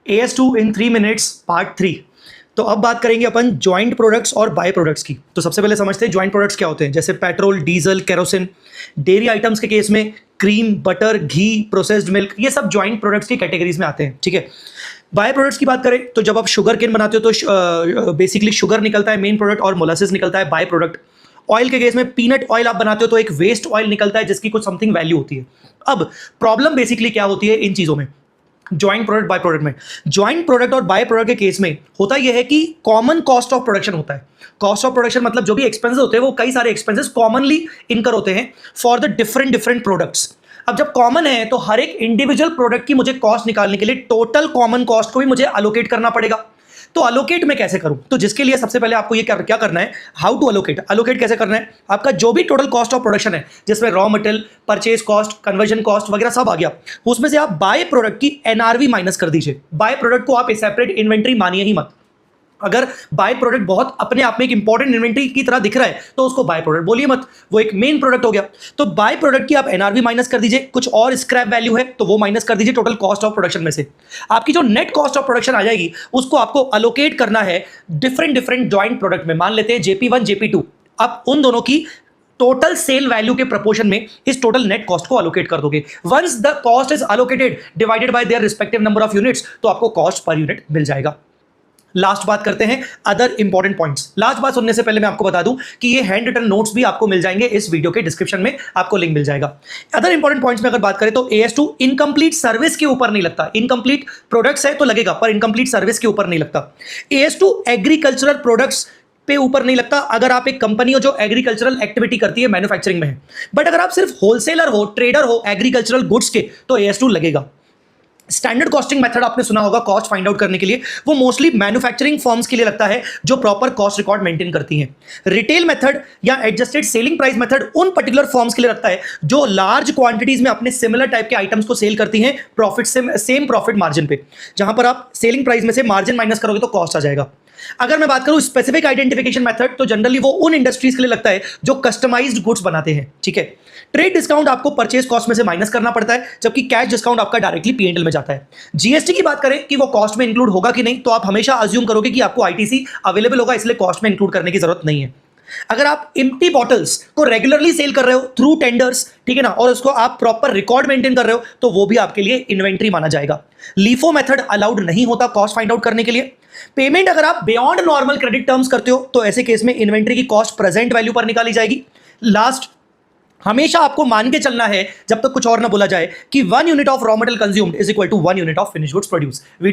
AS2 इन 3 minutes part 3। तो अब बात करेंगे अपन ज्वाइंट प्रोडक्ट्स और बाय प्रोडक्ट्स की। तो सबसे पहले समझते हैं ज्वाइंट प्रोडक्ट्स क्या होते हैं। जैसे petrol, diesel, kerosene. Dairy items के केस में क्रीम, बटर, घी, प्रोसेस्ड मिल्क, ये सब ज्वाइंट प्रोडक्ट्स की कैटेगरीज में आते हैं। ठीक है। बाय प्रोडक्ट्स की बात करें तो जब आप शुगर केन बनाते हो तो बेसिकली शुगर निकलता है मेन प्रोडक्ट और मोलासिस निकलता है बाय प्रोडक्ट। ऑयल के केस में पीनट ऑयल आप बनाते हो तो एक वेस्ट ऑयल निकलता है जिसकी कुछ समथिंग वैल्यू होती है। अब प्रॉब्लम बेसिकली क्या होती है इन चीजों में, ज्वाइंट प्रोडक्ट बाय प्रोडक्ट में। ज्वाइंट प्रोडक्ट और बाय प्रोडक्ट के केस में होता यह है कि कॉमन कॉस्ट ऑफ प्रोडक्शन होता है। कॉस्ट ऑफ प्रोडक्शन मतलब जो भी एक्सपेंसेस होते हैं वो कई सारे एक्सपेंसेस कॉमनली इनकर होते हैं फॉर द डिफरेंट प्रोडक्ट्स। अब जब कॉमन है तो हर एक इंडिविजुअल प्रोडक्ट की मुझे कॉस्ट निकालने के लिए टोटल कॉमन कॉस्ट को भी मुझे अलोकेट करना पड़ेगा। तो अलोकेट मैं कैसे करूं? तो जिसके लिए सबसे पहले आपको ये क्या करना है, हाउ टू अलोकेट। अलोकेट कैसे करना है, आपका जो भी टोटल कॉस्ट ऑफ प्रोडक्शन है जिसमें raw material, purchase cost, conversion cost वगैरह सब आ गया, उसमें से आप बाय प्रोडक्ट की एनआरवी माइनस कर दीजिए। बाय प्रोडक्ट को आप सेपरेट इन्वेंट्री मानिए ही मत। अगर बाय प्रोडक्ट बहुत अपने आप में एक इंपॉर्टेंट इन्वेंट्री की तरह दिख रहा है तो उसको बाय प्रोडक्ट बोलिए मत, वो एक मेन प्रोडक्ट हो गया। तो बाय प्रोडक्ट की आप एनआरवी माइनस कर दीजिए, कुछ और स्क्रैप वैल्यू है तो वो माइनस कर दीजिए टोटल कॉस्ट ऑफ प्रोडक्शन में से। आपकी जो नेट कॉस्ट ऑफ प्रोडक्शन आ जाएगी उसको आपको अलोकेट करना है डिफरेंट ज्वाइंट प्रोडक्ट में। मान लेते हैं JP1 JP2, आप उन दोनों की टोटल सेल वैल्यू के प्रपोर्शन में इस टोटल नेट कॉस्ट को अलोकेट कर दोगे। Once the cost is allocated divided by their respective number of units, तो आपको कॉस्ट पर यूनिट मिल जाएगा। लास्ट बात करते हैं अदर इंपॉर्टेंट पॉइंट्स। लास्ट बात सुनने से पहले मैं आपको बता दूं कि ये हैंड रिटन नोट्स भी आपको मिल जाएंगे, इस वीडियो के डिस्क्रिप्शन में आपको लिंक मिल जाएगा। अदर इंपॉर्टेंट पॉइंट्स में अगर बात करें तो AS2 इनकम्प्लीट सर्विस के ऊपर नहीं लगता। इनकम्प्लीट प्रोडक्ट्स है तो लगेगा, पर इनकम्प्लीट सर्विस के ऊपर नहीं लगता। AS2 एग्रीकल्चरल प्रोडक्ट्स पे ऊपर नहीं लगता अगर आप एक कंपनी हो जो एग्रीकल्चरल एक्टिविटी करती है, मैन्युफैक्चरिंग में है। बट अगर आप सिर्फ होलसेलर हो, ट्रेडर हो एग्रीकल्चरल गुड्स के, तो AS2 लगेगा। स्टैंडर्ड कॉस्टिंग मेथड आपने सुना होगा कॉस्ट फाइंड आउट करने के लिए, वो मोस्टली मैन्युफैक्चरिंग फर्म्स के लिए लगता है जो प्रॉपर कॉस्ट रिकॉर्ड मेंटेन करती हैं। रिटेल मेथड या एडजस्टेड सेलिंग प्राइस मेथड उन पर्टिकुलर फर्म्स के लिए लगता है जो लार्ज क्वांटिटीज में अपने सिमिलर टाइप के आइटम्स को सेल करती हैं प्रॉफिट से सेम प्रॉफिट मार्जिन पे। जहां पर आप सेलिंग प्राइस में से मार्जिन माइनस करोगे तो कॉस्ट आ जाएगा। अगर मैं बात करूं स्पेसिफिक आइडेंटिफिकेशन मेथड, तो जनरली वो उन इंडस्ट्रीज के लिए लगता है जो कस्टमाइज्ड गुड्स बनाते हैं। ठीक है। ट्रेड डिस्काउंट आपको परचेज कॉस्ट में से माइनस करना पड़ता है, जबकि कैश डिस्काउंट आपका डायरेक्टली P&L में जाता है। जीएसटी की बात करें कि वो कॉस्ट में इंक्लूड होगा कि नहीं, तो आप हमेशा अज्यूम करोगे कि आपको ITC अवेलेबल होगा, इसलिए कॉस्ट में इंक्लूड करने की जरूरत नहीं है। अगर आप एम्प्टी बॉटल्स को रेगुलरली सेल कर रहे हो थ्रू टेंडर्स, ठीक है ना, और उसको आप प्रॉपर रिकॉर्ड मेंटेन कर रहे हो, तो वो भी आपके लिए इन्वेंट्री माना जाएगा। लीफो मेथड अलाउड नहीं होता कॉस्ट फाइंड आउट करने के लिए। पेमेंट अगर आप बियॉन्ड नॉर्मल क्रेडिट टर्म्स करते हो तो ऐसे केस में इन्वेंट्री की कॉस्ट प्रेजेंट वैल्यू पर निकाली जाएगी। लास्ट, हमेशा आपको मान के चलना है जब तक कुछ और ना बोला जाए कि 1 unit of raw material consumed is equal to 1 unit of finish goods produce. Video